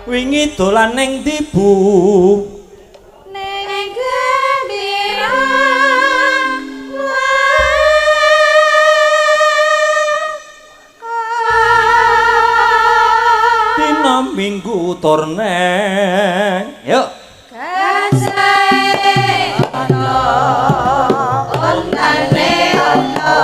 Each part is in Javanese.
wingi dolan ning Tibu ning gembira dina Minggu tur neng yuk gajahe ana ontane ana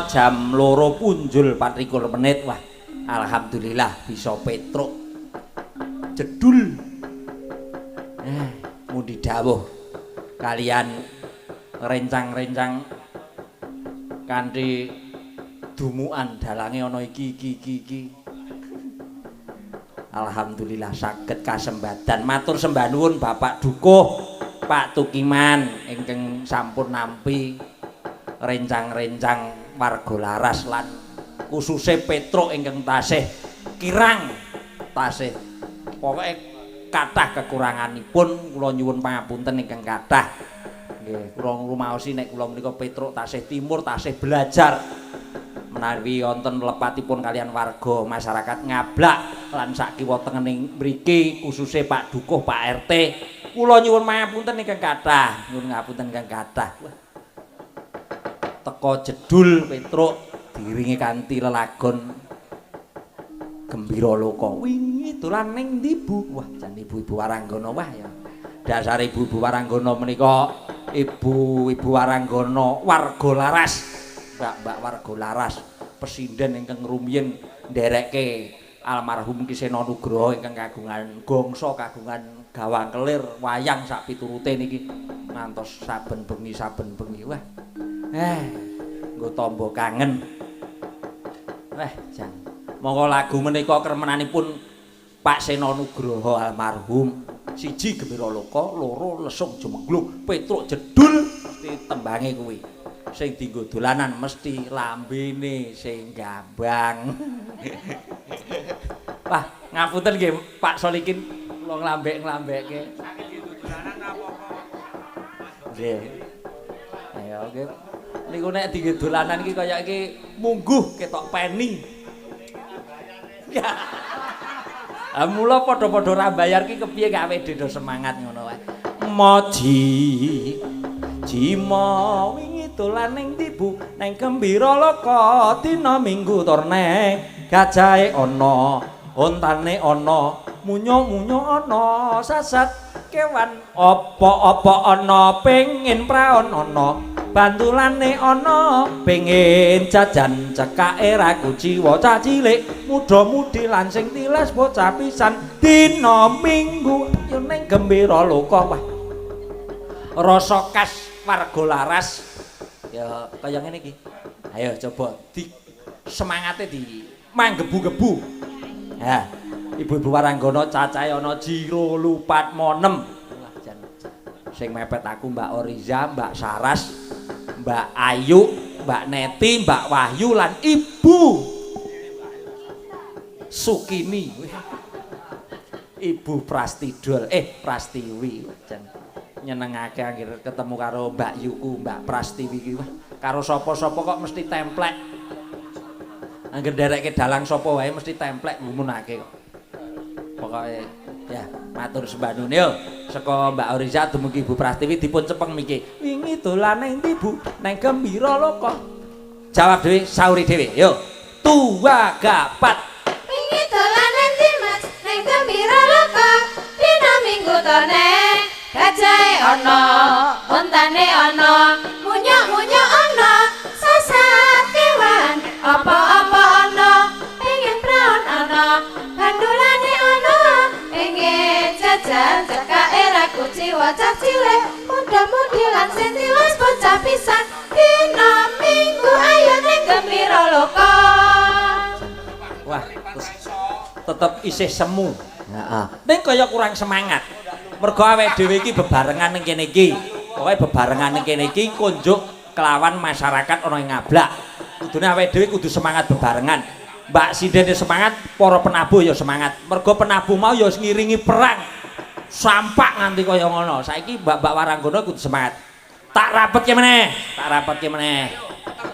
jam 2 punjul 24 menit. Wah, alhamdulillah bisa petruk jedul. Mundi dawuh kalian rencang-rencang kanthi dumukan dalange ana iki. Alhamdulillah saged kasembadan. Matur sembah nuwun Bapak Dukuh, Pak Tukiman ingkang sampun nampi rencang-rencang warga laras lan khususe Petruk ingkang tasih kirang tasih pokoke kathah kekuranganipun kula nyuwun pangapunten ingkang kathah. Nggih, kula rumaosi nek kula menika Petruk tasih timur tasih belajar menawi wonten lepatipun kalian warga masyarakat Ngablak lan sak kiwa tengening mriki khususe Pak Dukuh, Pak RT kula nyuwun pangapunten ingkang kathah, nyuwun ngapunten ingkang kathah. Teko jedul Petruk diiringi kanthi lelagon Gembira Loka. Wingi dolan ning ndi Bu? Wah, jan ibu-ibu Waranggana wah ya. Dasar ibu-ibu Waranggana menika ibu-ibu Waranggana warga laras. Mbak-mbak warga laras, pesinden ingkang rumiyin nderekke almarhum Ki Sena Nugroho ingkang kagungan gongso, kagungan gawang kelir, wayang sak piturute niki ngantos saben bengi. Wah. Nggo tamba kangen. Jan. Monggo lagu menika kermenanipun Pak Sena Nugroho almarhum. 1 Gembira Loka, 2 Lesung Jumenglung, Petruk jedul mesti tembange kuwi. Sing dienggo dolanan mesti lambene sing gambang. Wah, ngapunten nggih Pak Solikin kula nglambek-nglambekke. Saged dienggo dolanan apa-apa. Nggih. Ayo nggih. Niku nek dienggo dolanan iki kaya iki mungguh ketok peni. Ya. Mula padha-padha ra bayar ki kepiye gawe dhedo semangat ngono wae. Moji Jima wingi dolan ning Tibu neng Gembira Loka dina Minggu tur neng gajahe ana ontane ana munyo-munyo ana sasat kewan apa-apa ana pengin praon ana Bantulane ana pengin jajan cekake ra kuciwa cah cilik muda-mudi lan sing tilas bocah pisan dina Minggu yo ning gembira loka wah rasa khas warga laras ya kaya ngene iki ayo coba di semangate di manggebu-gebu ha ibu-ibu waranggana cacahe ana jiro lupat monem sing mepet aku Mbak Oriza, Mbak Saras, Mbak Ayu, Mbak Neti, Mbak Wahyu lan Ibu Sukini. Ibu Prastidul, Prastiwi. Jan nyenengake anggere ketemu karo Mbak Yuku, Mbak Prastiwi iki. Karo sapa-sapa kok mesti templek. Angger nderekke dalang sapa wae mesti templek ngumunake kok. Pokoke ya matur sembah nuwun yo saka Mbak Oriza dumugi Ibu Prastiwi dipun cepeng miki wingi dolan nang ndi Bu nang Gembira Loka jawab dhewe sauri dhewe yo tua gapat Wingi dolan nang ndi Mas nang Gembira Loka dina Minggu tone gajahe ana ontane ana munyuk-munyuk ana sasat kewan apa-apa ana pengen praon ana bandulane ana pengen jajan cekake ra kuciwa cah cilik muda-mudi lan sing tilas bocah pisan dina Minggu ayo ning Gembira Loka. wah tetep isih semu heeh ning kaya kurang semangat mergo awake dhewe iki bebarengan ning kene iki pokoke bebarengan ning kene iki kunjuk kelawan masyarakat ana ing ngablak kudune awake dhewe kudu semangat bebarengan Mbak Sidene semangat para penabuh ya semangat mergo penabuh mau ya ngiringi perang sampak nganti kaya ngono saiki mbak-mbak waranggana kudu semangat tak rapetke meneh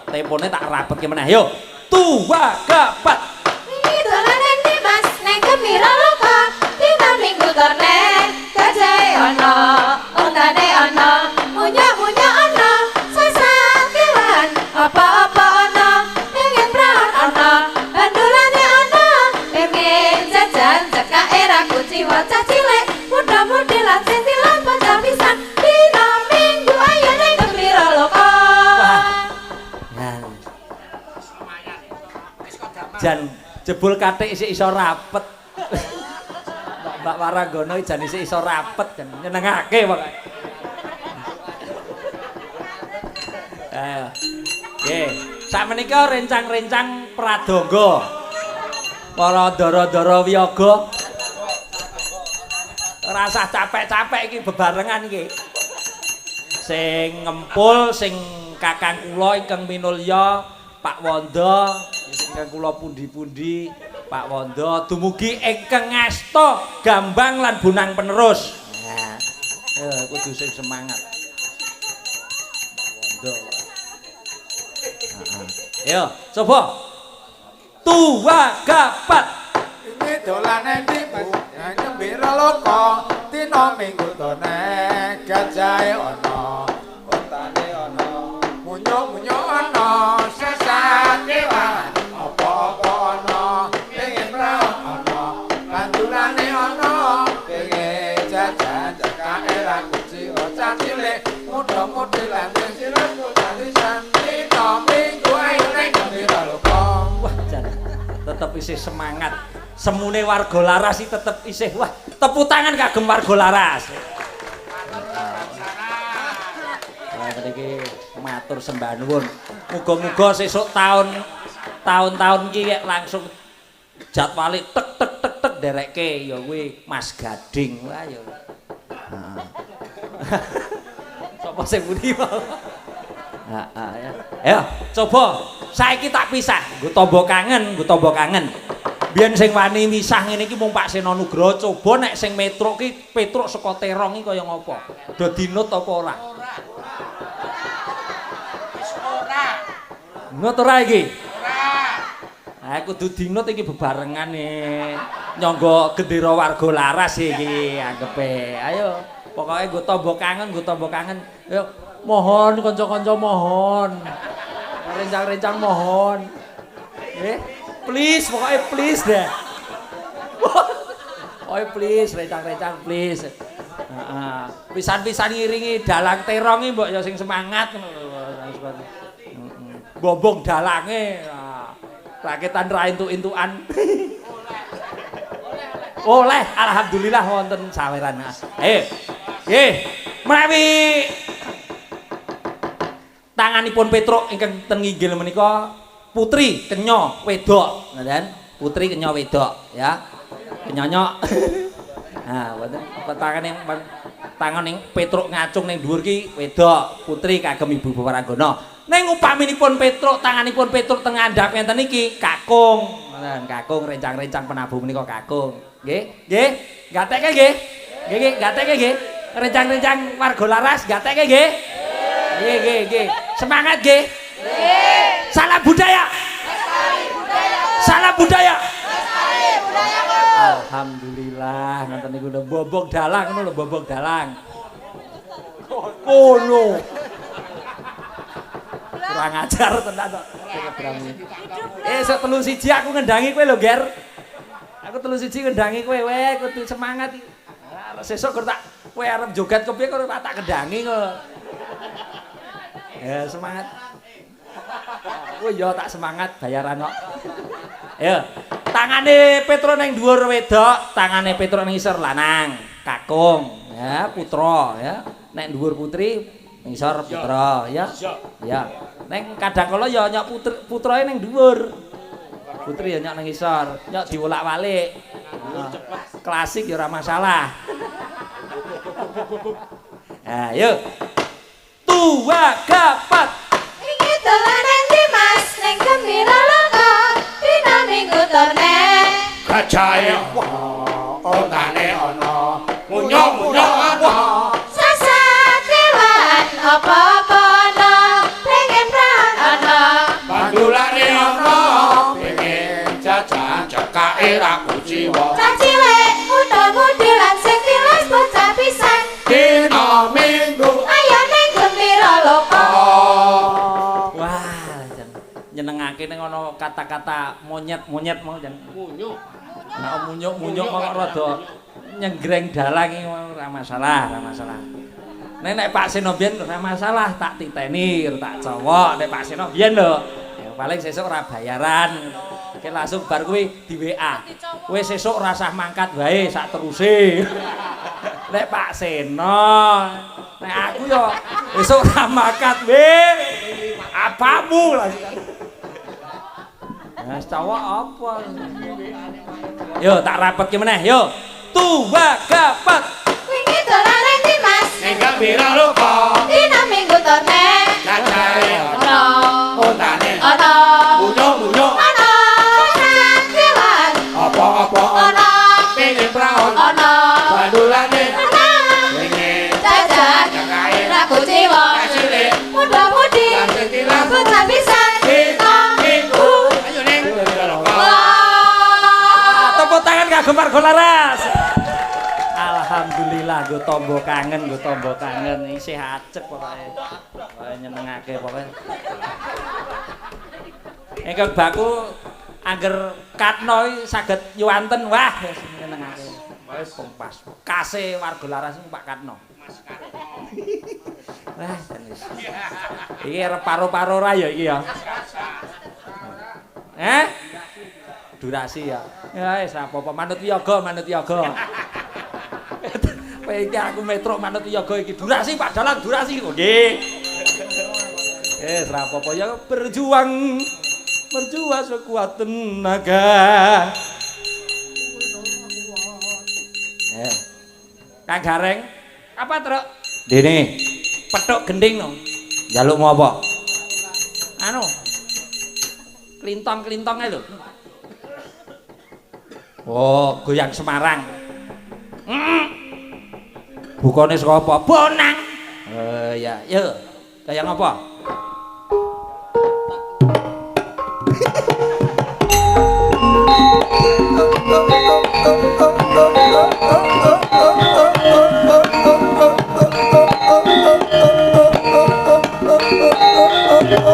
tempone tak rapetke meneh yo tua gapat Wingi dolan nang ndi Mas nang Gembira Loka dina Minggu tone gajahe ana ontane ana munyuk-munyuk ana sasat kewan apa-apa ana pengen praon ana bandulane ana pengen jajan cekake ra kuciwa cah cilik muda-mudi lan sing tilas bocah pisan dina Minggu ayo ning Gembira Loka. Jan jebul kathik isih iso rapet Mbak Waranggana jan isih iso rapet jan nyenengake pokoke nggih sakmenika rencang-rencang pradangga para dara-dara wiyaga ora usah capek-capek iki bebarengan iki sing ngempul sing kakang kula ingkang minulya Pak Wanda ingkang kula pundi-pundi Pak Wanda dumugi ingkang ngasta Gambang lan Bonang penerus nah kudu sing semangat Wanda yo coba tua gapat ini dolane ndi Mas nang Gembira Loka dina Minggu tone gajahe ana ontane ana munyuk-munyuk ana sesat kewan apa-apa ana pengen praon ana bandulane ana pengen jajan cekake ra kuciwa cah cilik muda-mudi lan sing silas bocah pisan dina Minggu ayo ning Gembira Loka. wah jan tetep isih semangat semune warga laras iki tetep isih wah tepuk tangan kagem warga laras wah niki matur sembah nuwun muga-muga sesuk tahun-tahun iki langsung jadwale tek tek tek tek derekke ya kuwi Mas Gading wah ya heeh sapa sing pundi wae ya ayo coba saiki tak pisah nggo tombo kangen biyen sing wani misah ngene iki mung Pak Sena Nugroho coba nek sing Petruk ki Petruk saka Terong iki kaya ngapa do dinut apa ora wis ora nut ora iki ora kudu dinut iki bebarengan nyangga gendera warga laras iki anggepe ayo pokoke nggo tombo kangen ayo mohon kanca-kanca mohon rencang-rencang mohon please pokoknya please deh pokoknya please rencang-rencang please pisan-pisan ngiringi dalang Terong iki mbok ya sing semangat bombong dalange. Rakitan ra entuk-entukan. Oleh alhamdulillah wonten saweran. Ayo. Nggih. Menawi tanganipun Petruk ingkang ten nginggil menika putri kenya wedok, ngoten. Putri kenya wedok ya. Kenyonyok. Nah, wonten tangan ning Petruk ngacung ning dhuwur ki wedok, putri kagem Ibu Baparanggana. Ning upaminipun Petruk tanganipun Petruk teng ngandhap ngenten iki kakung. Ngoten, kakung rencang-rencang penabuh menika kakung. Nggih, nggih. Gatekke nggih. Nggih, gatekke nggih. Rencang-rencang warga laras gatekke nggih. Nggih, nggih, nggih. Semangat nggih. Nggih. Salam budaya. Salam budaya. Alhamdulillah ngoten niku lho bobok dalang ngono lho bobok dalang. Kono. Kurang ajar tenan kok. Esuk telu siji aku ngendangi kowe lho, Ger. Aku telu siji ngendangi kowe, weh kudu semangat iki. Sesuk kok tak kowe arep joget kepiye kok tak kendangi kok. Ya semangat. Oh ya tak semangat bayaran kok. Ayo. Tangane Petruk ning dhuwur wedok, tangane Petruk ning isor lanang, kakung, ya, putra, ya. Nek dhuwur putri ning isor putra, ya. Ya. Ning kadang kala ya nyok putrae ning dhuwur. Putri ya nyok ning isor, nyok diwolak-walik. Klasik ya ora masalah. Ayo. Tua gapat. Iki dolanan Dimas ning gembira loka dina minggu torne Gajahe ontane ana, munyok-munyok ana. sasatriwan apa-apa ana pengen prawan ana Bandulane ana, pengen jajan cekake ra kuciwa. caciwe muda-mudi lan sing tilas bocah pisan Dina Minggu ayo ning gembira loka Wah, jan nyenengake ning ana kata-kata monyet-monyet mau jan. Munyuk. Nek munyuk-munyuk kok rada nyenggreng dalang iki ora masalah, ora masalah. Nek Pak Seno biyen ora masalah, tak titeni, tak cowok nek Pak Seno biyen lho. Ya paling sesuk ora bayaran. Oke langsung bar kuwi di WA. Kowe sesuk ora usah mangkat wae sak teruse. Nek Pak Seno, nek aku yo esuk ora mangkat wae. Apamu lah. Nah, cowok apa? Yo tak rapetke meneh, yo. Tua gapat. wingi dolanan Dimas ning gembira loka, dina minggu torne gajahe ana ontane ana munyok-munyok ana sasatriwan apa-apa ana pengen praon. ana Bandulane ana pengen jajan cekake ra kuciwa cilik. muda-mudi Lan sing tilas bocah pisan Dina Minggu ayo ning gembira loka. Tepuk tangan kagem warga laras. Alhamdulillah nggo tombo kangen isih acek pokoke. Pokoke nyenengake pokoke. Engkang baku angger katno saged yuwanten wah wis nyenengake. Wis kompas. Kase warga laras Pak Katno. Wah, wis. Iki arep paro-paro ra ya iki ya. Durasi ya. Ya wis apa-apa manut wiyaga, manut wiyaga. Kowe iki aku Petruk manut wiyaga iki durasi Pak Dalang durasi kok nggih. Wis ra apa-apa ya berjuang sekuat tenaga. Kang Gareng, apa Truk? Dene, petuk gending no. Njaluk mau apa? Anu. Klintong-klintong ae lho. Oh, goyang Semarang. Bukane saka apa? Bonang. Ya, yo. Goyang apa? Raya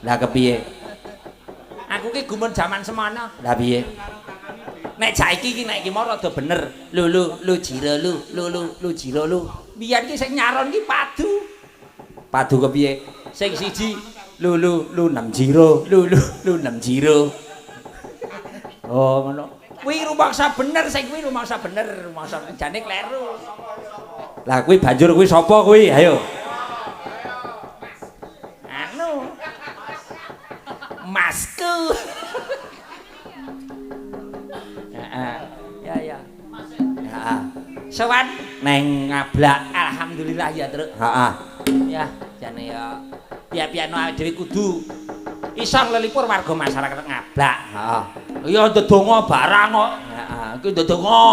Lah kepiye? Aku ki gumun jaman semono. Lah piye? Nek saiki ki nek ki mau rada bener. Lu jiro lu jiro lu. Biyen ki sing nyaron ki padu. Padu kepiye? Sing siji Lu 6 jiro. Lu 6 jiro. Oh ngono. kuwi rumangsa bener, sing kuwi rumangsa bener, rumangsa jane kleru. Lah kuwi banjur kuwi sapa kuwi? Ayo. Anu. Masku. Ya. Heeh. Sowan Neng ngablak. alhamdulillah ya, Truk. Heeh. Ya, jane ya piye-piyeno awake dhewe kudu iso nglelipur warga masyarakat ngablak. Heeh. Ya ndedonga barang kok. Heeh. Iki ndedonga.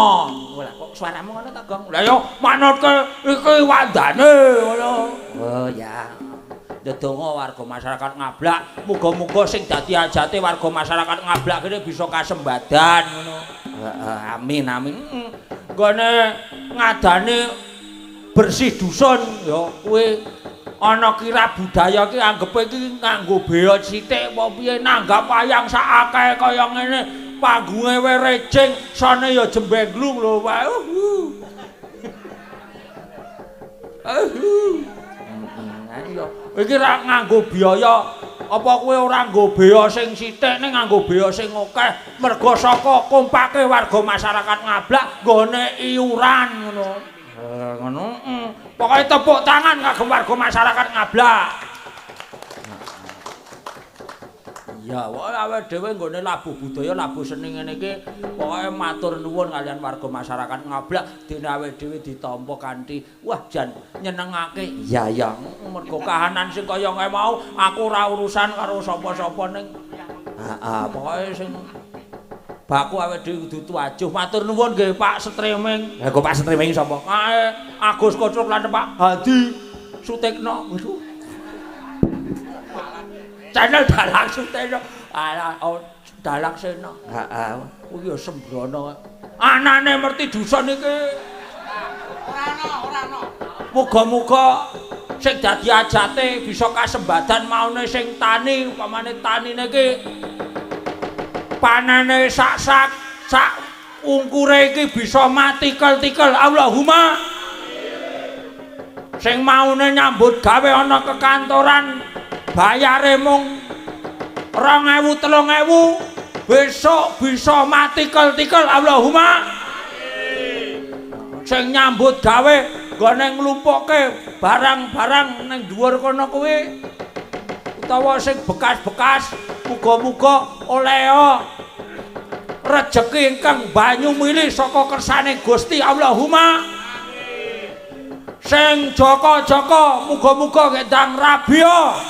Lah kok suaramu ngono ta, Gong? Lah ya manutke iki wandane ngono. Oh ya. Ndedonga warga masyarakat ngablak, muga-muga sing dadi ajate warga masyarakat ngablak kene bisa kasembadan ngono. Heeh, amin amin. Gone ngadani bersih dusun ya kuwi ana kira budaya ki anggepe iki nganggo bea sithik apa piye nanggap wayang sak akeh kaya ngene panggunge we rejing sane ya jembenglung lho wae. Ayo iki ra nganggo biaya apa kowe ora nggo bea sing sithik ning nganggo bea sing akeh mergo saka kompake warga masyarakat ngablak nggone iuran ngono. Ngono. Pokoke tepuk tangan kagem warga masyarakat ngablak. Ya, wae awake dhewe nggone labuh budaya, labuh seni ngene iki pokoke matur nuwun kalian warga masyarakat ngablak dene awake dhewe ditampa kanthi wah jan nyenengake. Iya ya. Mergo kahanan sing kaya ngene mau aku ora urusan karo sapa-sapa ning Heeh. pokoke sing baku awake dhewe kudu tuajuh. Matur nuwun nggih Pak Streaming. Lah kok Pak Streaming sapa? Kae Agus Kocok lan Pak Hadi Sutekno. Channel Dalang Sutekno. Alah Dalang Sena. Heeh. Kuwi ya sembrono. Anane merti dusun iki. Ora ana. Muga-muga sing dadi ajate bisa kasembadan maune sing tani, upamane tanine iki panene sak ungkure iki bisa matikel-tikel. Allahumma. Sing maune nyambut gawe ana kekantoran bayare mung 2000 3000 besok bisa matikel-tikel. Allahumma. Sing nyambut gawe gone nglumpukke barang-barang ning dhuwur kono kuwi utawa sing bekas-bekas muga-muga oleh rejeki ingkang banyu milih saka kersane Gusti. Allahumma. Sing joko-joko muga-muga ndang rabia.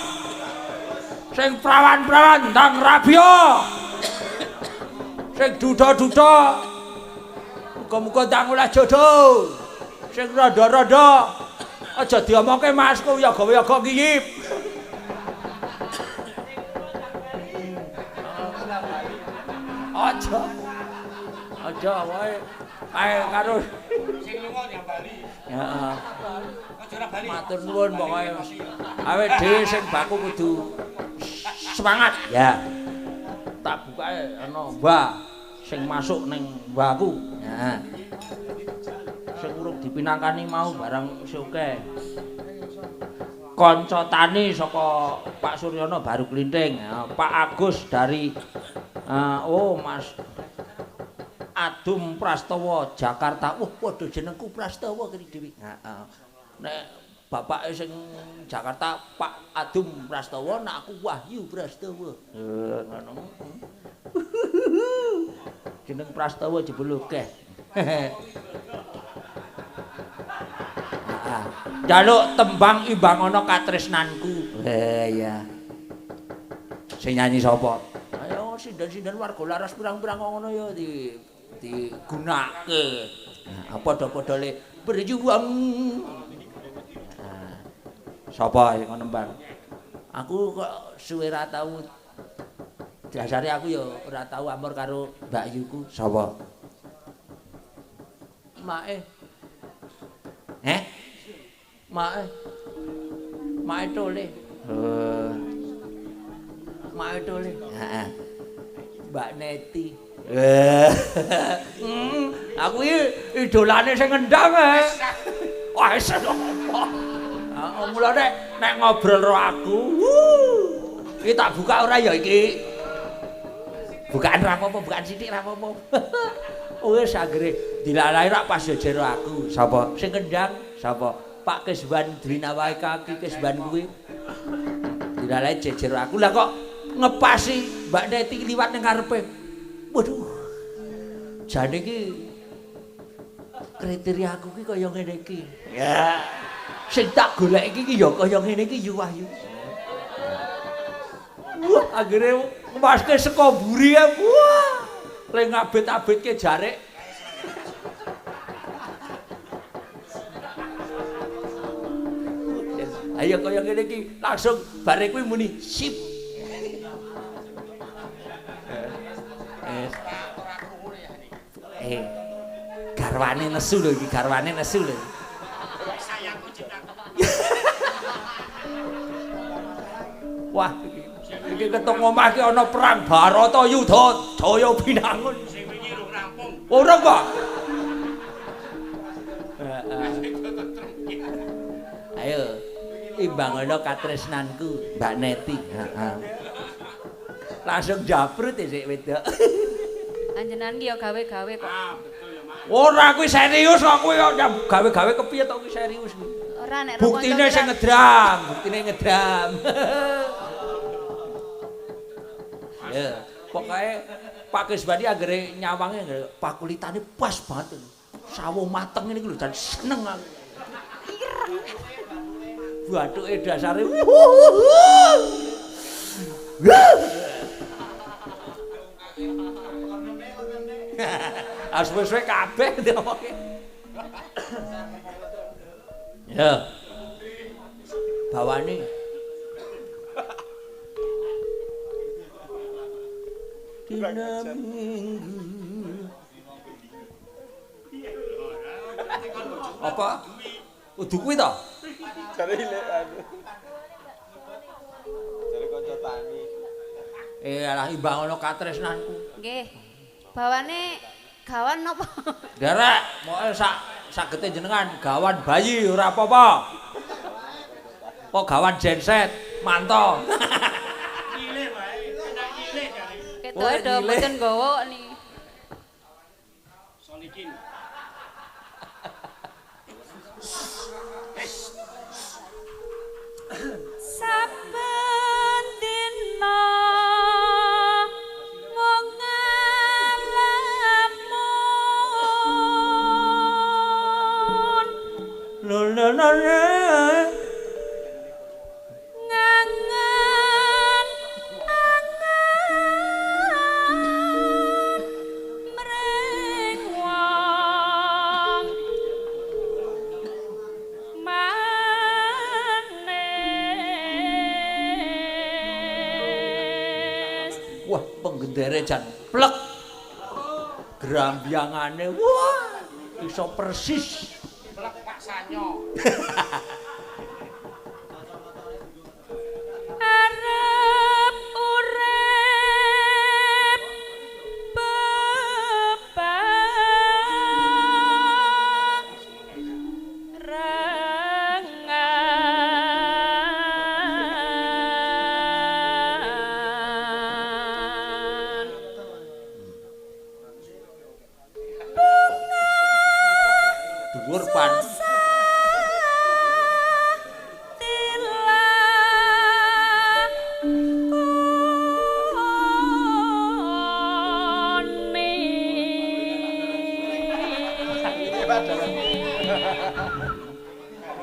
Sing prawan-prawan ndang rabia. Sing duda-duda muga-muga ndang oleh jodoh. Sing rada-rada aja diomongke Masku ya gawe-gawe ngiyip. Aja wae kae karo sing lunga nyambali. Heeh. Aja ora bali. Matur nuwun pokoke awake dhewe sing baku kudu semangat. Ya. Tak bukae ana mbah sing masuk ning mbahku. Heeh. Sing urung dipinangkani mau barang suke. Kanca tani saka Pak Suryono Baru Klinting, Pak Agus dari Mas Adum Prastowo Jakarta. Wah, padha jenengku Prastowo kene dhewe. Heeh. Nek bapake sing Jakarta Pak Adum Prastowo, nek aku Wahyu Prastowo. Ngono. Jeneng Prastowo jebul akeh. Jaluk tembang imbang ana katresnanku. Iya. Sing nyanyi sapa? Ayo sindan-sindan warga laras pirang-pirang ngono ya digunakake. Nah, padha-padha le berjuang. Nah, sapa sing nembang? Aku kok suwe ra tau dasare aku ya ora tau amur karo Mbak Yuku. Sapa? Mae. Mae Tole. Mak Tole. Heeh. Mbak Neti. Aku iki idolane sing ngendang ae. Wah, isen. Mulane nek ngobrol karo aku, iki tak buka ora ya iki. Bukaan ra apa-apa, bukaan sithik ra apa-apa. Wis anggere dilalahi rak pas jero aku. Sapa? Sing ngendang sapa? Pak Kesban Drinawae kaki Kesban kuwi. Dilalahi jejer aku. Lah kok ngepasi Mbak Neti liwat ning karepe. Waduh. Jane iki kriteria aku ki kaya ngene iki. Ya. Sing tak golek iki ya kaya ngene iki yu Wahyu. Wah, akhirnya ngemaske saka mburi ya. Wah. Le ngabit-abitke jarik. Ayo kaya ngene iki langsung bare kuwi muni sip. Garwane nesu lho iki, garwane nesu lho. Sayangku cintaku. Wah, iki ketok omah iki ana perang Baratayuda, Jaya Binangun. Sing wingi rung rampung. Ora kok. Ayo, imbangono katresnanku, Mbak Neti. Heeh. Langsung jabrut sik wedok. Panjenengan ki ya gawe-gawe kok. Ora kuwi serius kok kuwi gawe-gawe kepiye to kuwi serius. Ora nek buktine sing ngedram, buktine ngedram. Ya, pokoke Pak Kesbadi anggere nyawange pakulitane pas banget. Sawo mateng ngene iki lho dan seneng aku. Bathuke dasare. Aswes-wes kabeh diomongi. Ya. Bawane. Dina minggu. Apa? Udu kuwi to? Jare ilek. Jare kanca tani. Alah imbangono katresnanku. Nggih. Bawane gawan napa? Derek, pokoke sagete jenengan gawan bayi ora apa-apa. Apa gawan genset, manto. Nyilih wae, enak nyilih jare. Ketoke do mboten nggawa ni. Solikin. Saben dina ngangen mring wong manis. Wah, penggendere jan plek. Grambyangane wah, iso persis. Plek Pak Sanyo. Arep urip bebarengan. Dhuwur pan.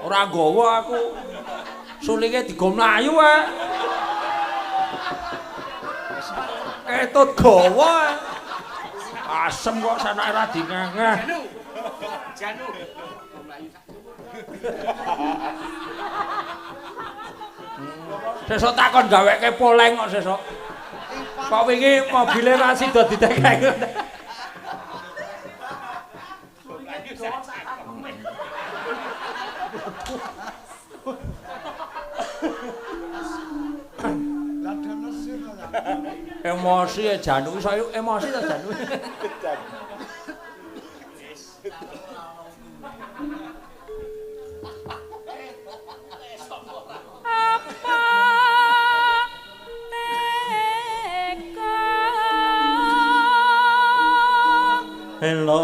Ora nggawa aku. Sulinge digo mlayu ae. Ketut gawa. Asem kok sanake ra dingengeh. Janu. Sesuk takon gaweke poleng kok sesuk. Kok wingi mobile ra sida ditekek. Emosi ya Janu saya emosi ta Janu. Hello.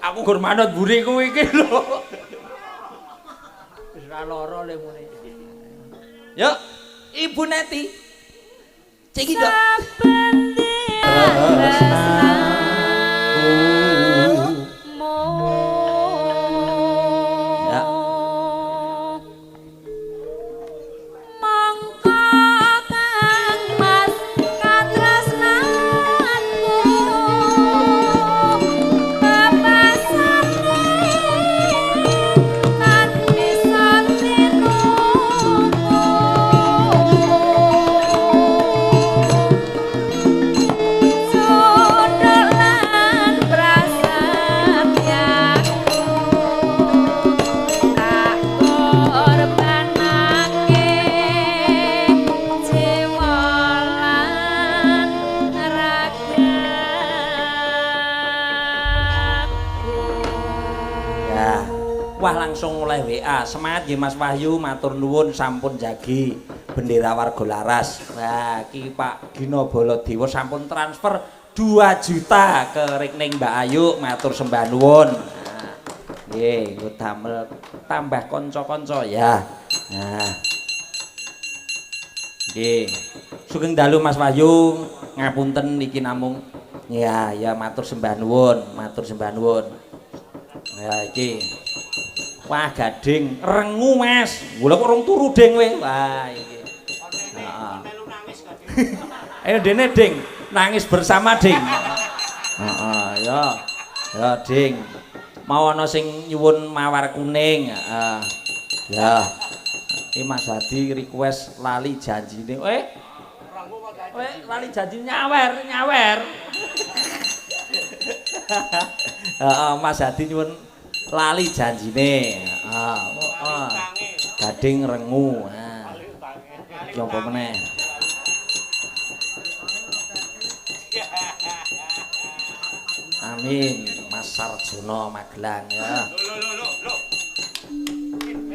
Aku gur manut mburi kuwi iki lho. Wis ora lara le mune. Yuk, Ibu Neti. Ciki dok. Wah langsung mulai WA. Semangat nggih Mas Wahyu, matur nuwun sampun jagi bendera warga Laras. Wah, iki Pak Gino Baladewa sampun transfer 2 juta ke rekening Mbak Ayu, matur sembah nuwun. Nggih, nggo damel tambah kanca-kanca ya. Nah. Nggih. Sugeng dalu Mas Wahyu, ngapunten niki namung ya matur sembah nuwun, matur sembah nuwun. Ya iki wah gading rengu Mas. Lha kok urung turu ding kowe. Wah iki. Heeh. Ayo dene ding, nangis bersama ding. Heeh, ya. Ya ding. Mau ana sing nyuwun mawar kuning. Heeh. Ya. Iki Mas Hadi request lali janjine. Lali janji nyawer. Heeh, Mas Hadi nyuwun lali janjine. Gading rengu. Nah. Ki apa meneh? Amin. Mas Sarjono Magelang ya.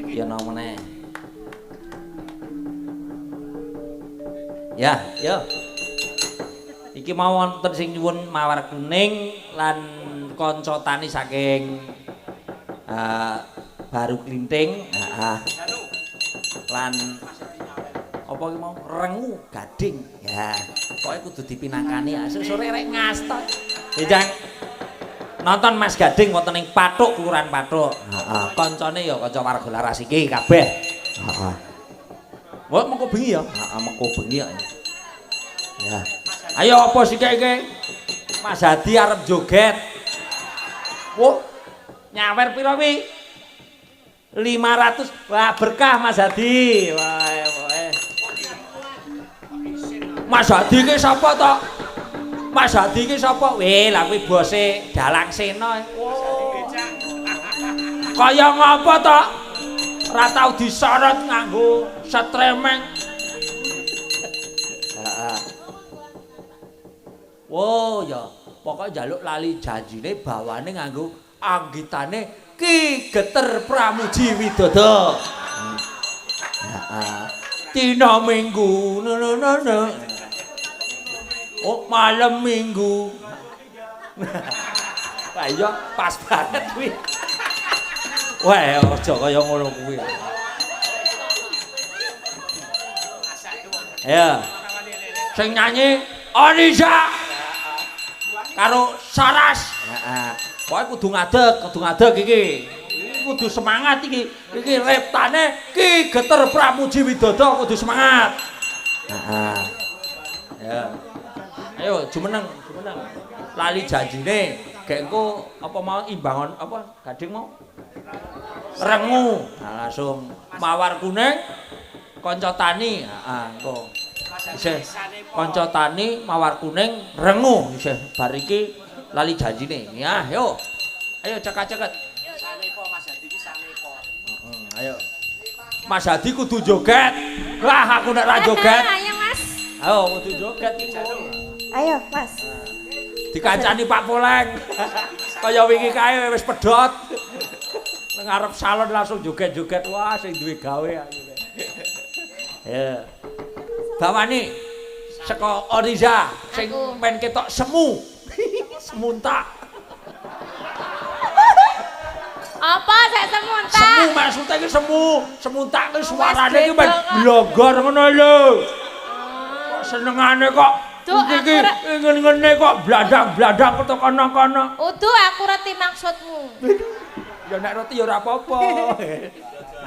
Ya no meneh. Ya. Iki mau wonten sing nyuwun mawar kuning lan kanca tani saking Baru Klinting, lan apa iki mau rengu gading. Ya, pokoke kudu dipinangkani. Sore rek ngasta. Njang nonton Mas Gading wonten ing Pathuk, Kelurahan Pathuk. Heeh, kancane ya kanca warga Laras iki kabeh. Heeh. Wah, mengko bengi ya? Heeh, mengko bengi ya. Ya. Ayo apa sithik iki? Mas Hadi arep joget. Wah, nyawer piro wi? 500. Wah, berkah Mas Hadi. Wah, Mas Hadi ki sapa to? Mas Hadi ki sapa? Weh, lha kuwi bose Dalang Sena. Kaya ngapa to? Ora tau disorot nganggo setremeng. Heeh. Wo ya, pokoke njaluk lali janjine bawane nganggo anggitane Ki Geter Pramuji Widodo. Heeh. Dina Minggu. Oh, malam Minggu. Wah iya pas banget kuwi. Wah, aja kaya ngono kuwi. Ya. Sing nyanyi Onisa karo Saras. Heeh. Pokoke kudu ngadeg iki. Iki kudu semangat iki. Iki reptane Ki Geter Pramuji Widodo kudu semangat. Heeh. Ya. Ayo jumeneng. Lali janjine, gek engko apa mau imbangan apa gading mau? Rengu. Nah, langsung mawar kuning kanca tani. Heeh, engko. Isih kanca tani mawar kuning rengu isih bar iki lali janjine. Ya, yo. Ayo ceket-ceket. Sanepo Mas Hadi iki sanepo. Ayo. Mas Hadi kudu joget. Lah aku nek ra joget. Ayo Mas. Ayo kudu joget iki. Ayo Mas. Dikancani Pak Poleng. Kaya wingi kae wis pedhot. Nang ngarep salon langsung joget-joget. Wah, sing duwe gawe aku. Ya. Bawani saka Oriza sing men ketok semu. Semuntak. Apa sek semuntak? Semu maksudnya iki semuntak ki suarane iki men blogor ngono lho. Kok senengane kok iki ngene kok bladang-bladang ketok kono-kono. Udu aku ngerti maksudmu. Ya nek roti ya ora apa-apa.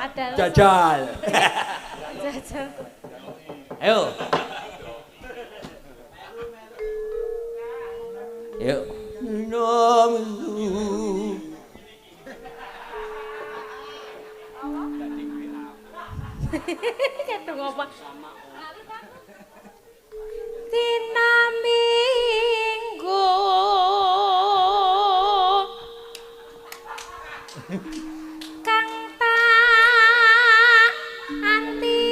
Padahal Jajal. jajal. Ayo. Yuk. Ketung apa? Dina Minggu kang tak anti.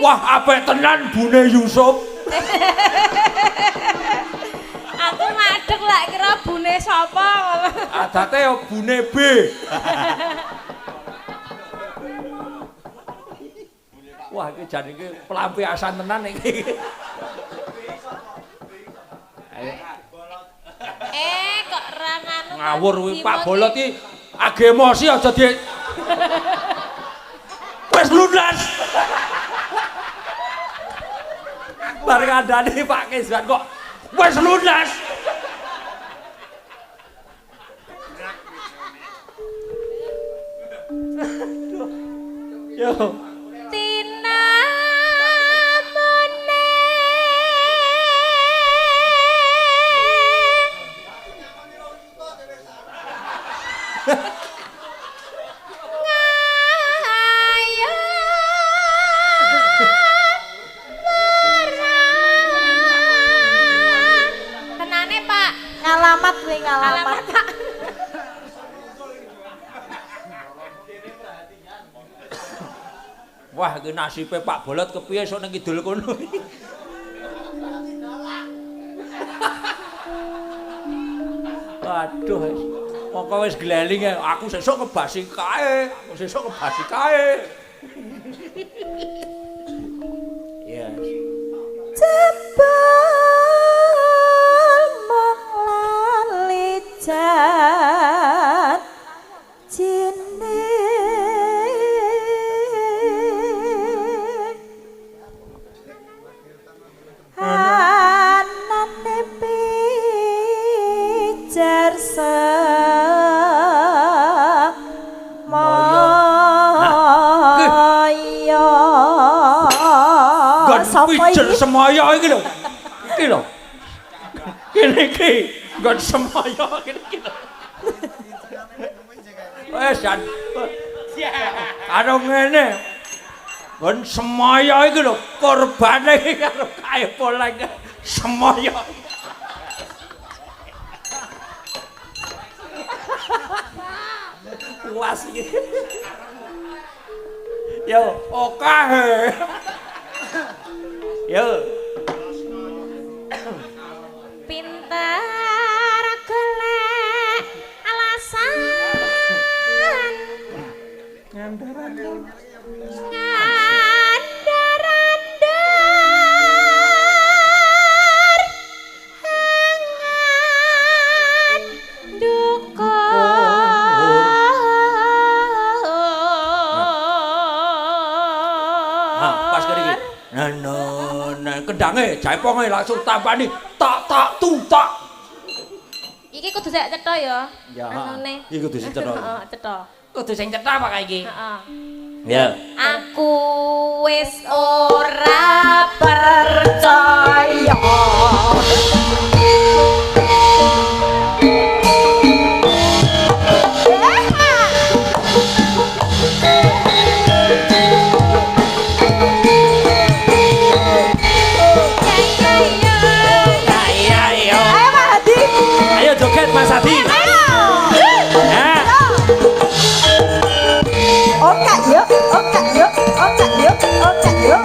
Wah, apik tenan Bune Yusuf. Aku ngadeg lak kira bune sapa. Adate ya Bune B. Wah, iki jan iki pelampiasan tenan iki. Ayo. Kok ra nganu. Ngawur kuwi Pak Bolot iki age emosi aja di wis lunas. Bar kandhane Pak Keswan kok wis lunas. Yo. Tina tenane Pak ngalamat kuwi ngalamat Pak. Wah, iki nasibe Pak Bolot kepiye sok nang kidul kono. Waduh. Mongko wis gleling aku sesuk ngebasi kae. Aku sesuk ngebasi kae. Yes. Jebul mong lali janjine anane pijar Pijer semaya iki lho. Iki lho. Kene iki nggon semaya kene iki lho. Wes jan. Karo ngene. Nggon semaya iki lho korbane iki karo kae poleng semaya. Puas iki. Yo, okeh. Yo. Pinter golek alasan ngandar-andar hangan dange jaiponge langsung tampani tak tutak. Iki kudu sek cetha ya. Ya. Anune. Iki kudu sing cetha. Heeh, cetha. Kudu sing cetha apa kae iki? Heeh. Ya. Aku wis ora percaya. Ayo joget Mas Adi. Ya. Oka yuk, oka yuk, oka yuk, oka yuk.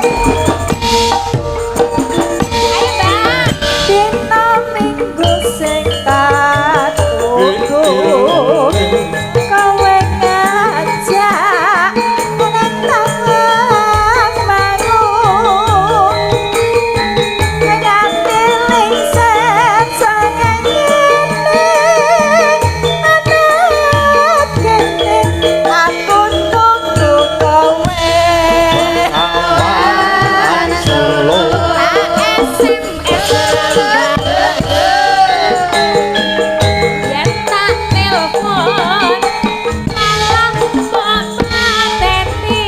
Ayo, Mbak. Dina minggu sing tak tunggu, kowe ngajak nang taman mangun. Nganti lingset sangene, anak kene aku tunggu kowe. Awan Solo Yen tak telepon malah kok mateni.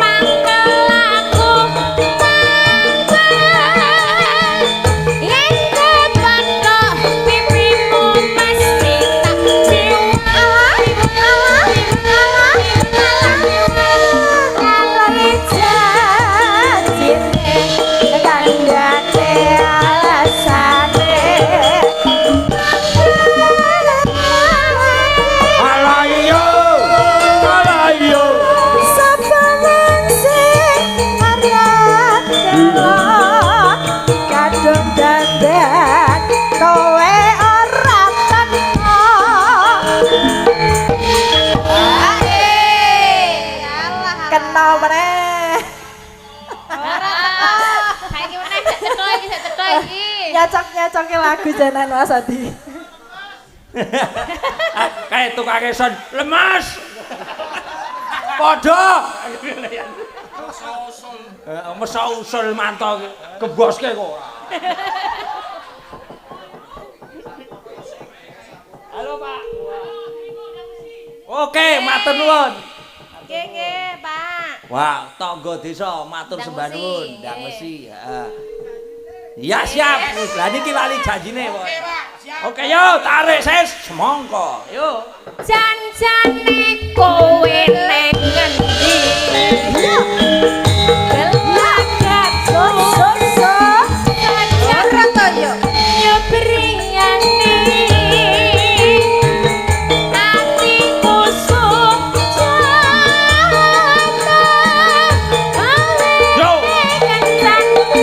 Mangkel aku mangkel. Yen kepada pipimu mesti tak cium. Alayo. Alayo. Kadung dandan kowe ora teko. Kena meneh. Saiki meneh sik cetha iki, sik cetha iki. Nyocok-nyocoke lagu janan Mas Adi. Kayak tukang son lemas. Padha. Mesa usul manto keboske kok ora. Halo Pak. Oke, matur nuwun. Nggih, Pak. Wah, tangga desa matur Ndang sembah Mesi, nuwun, Ndang nggih. Mesi. Heeh. Ya siap. Lah niki lali janjine, Pak. Oke, yo tarik ses semongko. Yo. Janjane kowe ning ngendi? Gelagat so ora to yo. Yo briyane. Atiku Yo. Jangan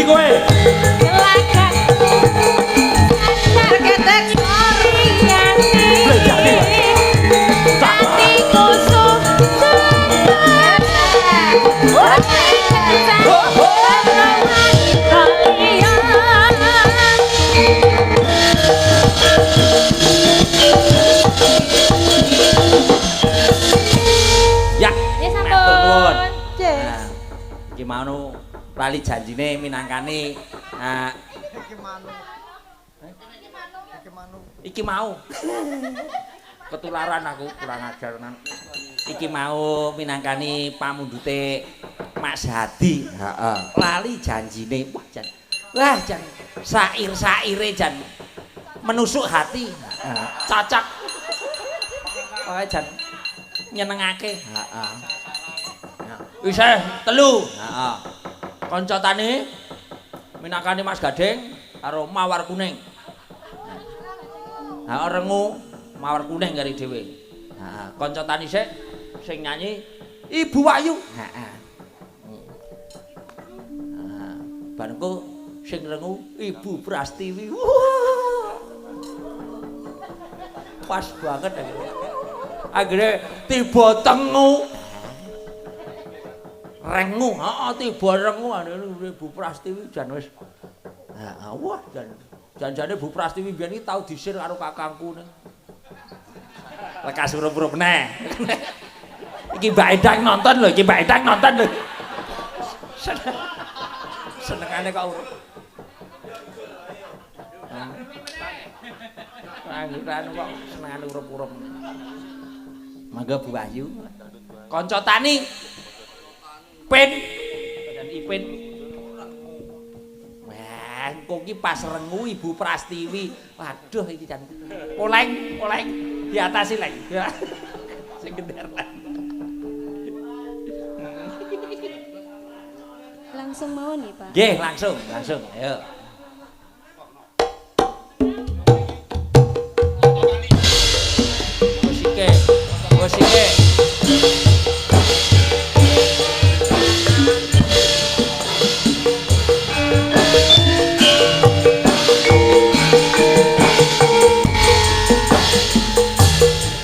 kowe. Lagat Sandar ketek Oriyanti Ati kusum Ya, Ya sampun. matur nuwun. Cek. Nah, iki mau lali janjine minangkani iki mau ketularan aku kurang ajar nan. Iki mau minangkani pamundhute Mas Hadi. Heeh. Lali janjine. Wah, Jan. Wah, Jan. Sair-saire Jan menusuk hati. Heeh. Cocok. Pokoke Jan nyenengake. Heeh. Wis telu. Heeh. Kanca tani minangkani Mas Gading karo Mawar Kuning. Nah, rengu Mawar Kuning kari dhewe. Heeh, kanca tani sing nyanyi Ibu Wayu. Heeh. Heeh. Barengku sing rengu Ibu Prastiwi. Pas banget akhirnya tiba tengu rengu, tiba rengu Ibu Prastiwi jan wis. Wah, jan-jane Bu Prastiwi biyen iki tau disir karo kakangku ning. Lekas surup-surup meneh. Iki Mbak Edang nonton lho, iki Mbak Edang nonton lho. Senengane kok. Anggiran kok senengane urup-urup. Mangga Bu Wahyu. Kanca tani Pin dan Ipin. Wah, engko iki pas rengu Ibu Prastiwi. Waduh iki jan. Oleng diatasi lek. Sing gender lah. Langsung mau nih, Pak. Nggih, langsung. Ayo. Musike.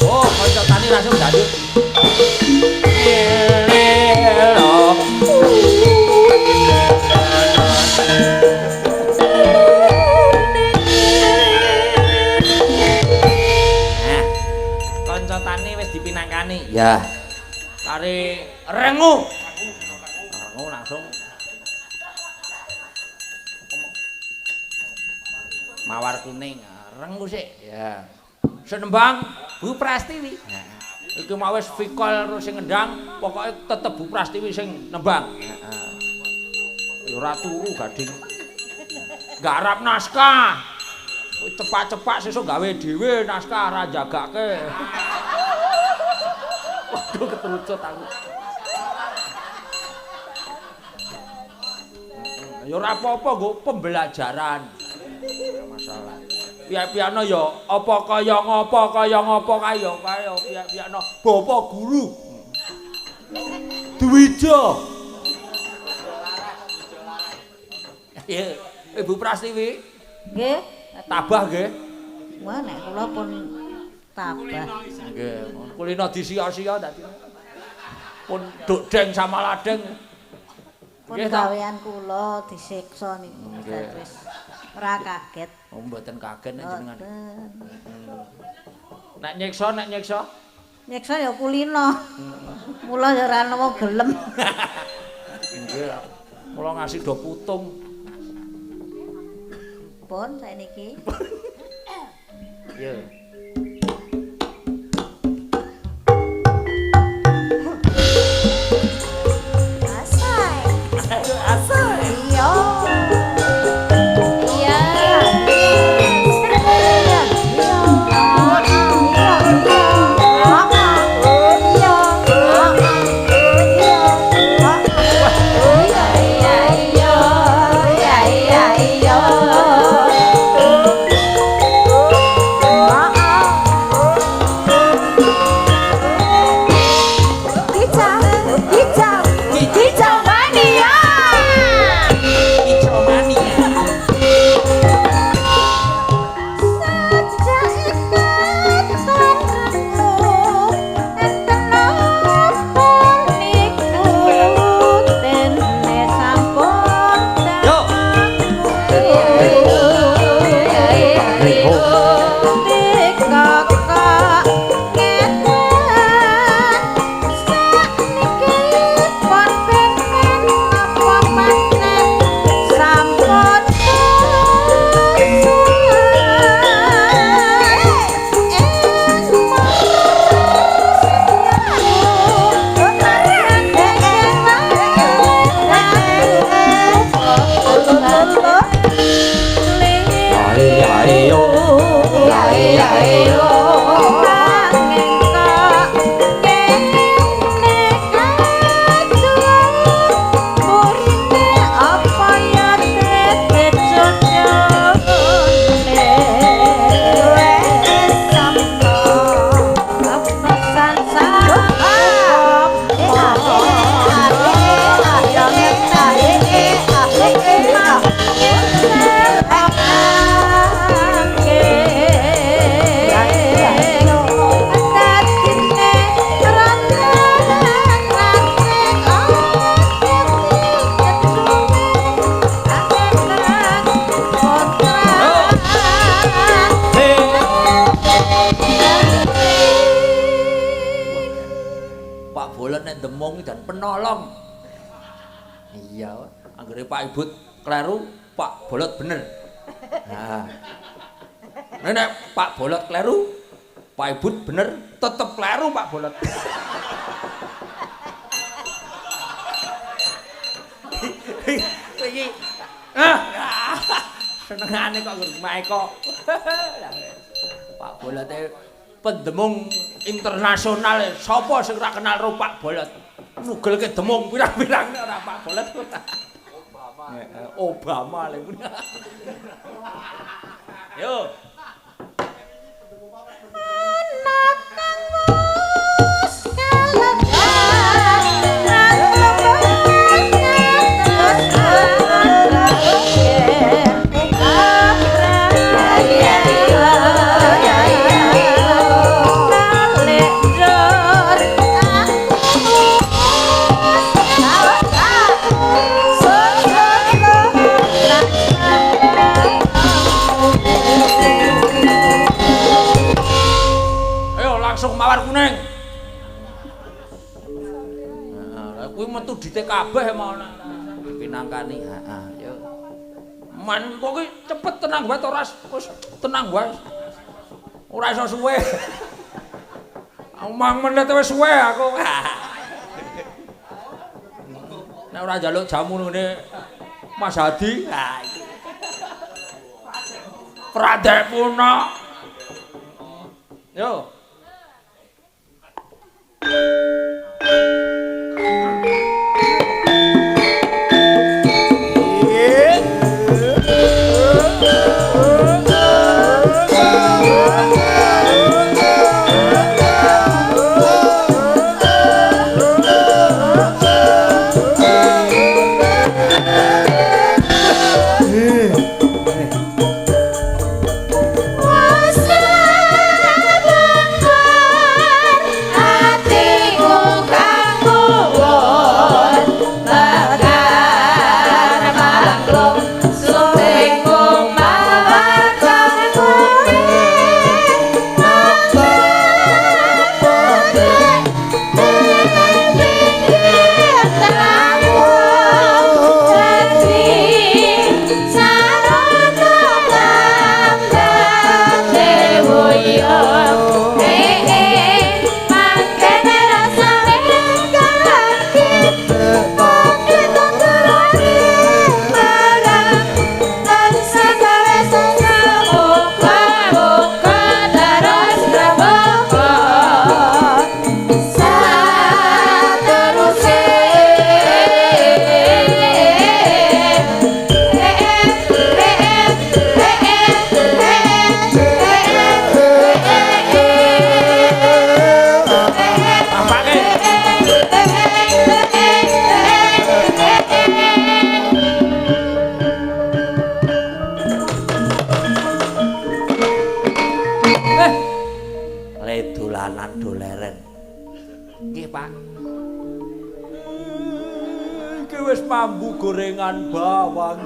Oh, kanca tani langsung dangdut. Dipinangkani ya kari rengu langsung Mawar Kuning rengu sik ya senembang Bu Prastiwi iki mau wis fikol sing ngendang pokoke tetep Bu Prastiwi sing nembang ya ora turu Gading garap naskah cepak-cepak sesuk gawe dhewe naskah ra jagake. Waduh keterucut aku. Ya ora apa-apa nggo pembelajaran. Ora masalah. Piye-piyane ya apa kaya ngopo kae ya kaya piye-piyane Bapak Guru. Dwija. Ya, Ibu Prastiwi. Nggih. Tabah nggih. Wah, nek kula pun tabah. Nggih, kulino disia-sia dadi. Pun dodeng sama ladeng. Pun Nggih ta? gawean kula disiksa niku. Nggih. Wis ora kaget. Oh, mboten kaget nek jenengan. Mboten. Nek nyiksa. Nyeksa ya kulino. Mula ya ora ana wong gelem. Nggih. Mula ngasih do putung. Pun saiki. Iya. Asai. Asal. Iya. Iya. Iya. Iya, anggere Pak Ibut kleru, Pak Bolot bener. Nah. Nek Pak Bolot kleru, Pak Ibut bener, tetep kleru Pak Bolot. Iki senengane kok ngrumahe kok. Pak Bolot pendemung internasional sapa sing ora kenal karo Pak Bolot? Nugelke demung pirang-pirang ora Pak Bolot. Obama lho. Yo. Mawar kuning. Nah, kuwi metu dite kabeh mau pinangkani. Heeh, yo. Man kok ki cepet tenang wae to Ras. Wis tenang wae. Ora iso suwe. Mang menit wis suwe aku. Nek ora njaluk jamu ngene Mas Hadi. Ha iki. Pradek Puna. Yo. Mambu gorengan bawang.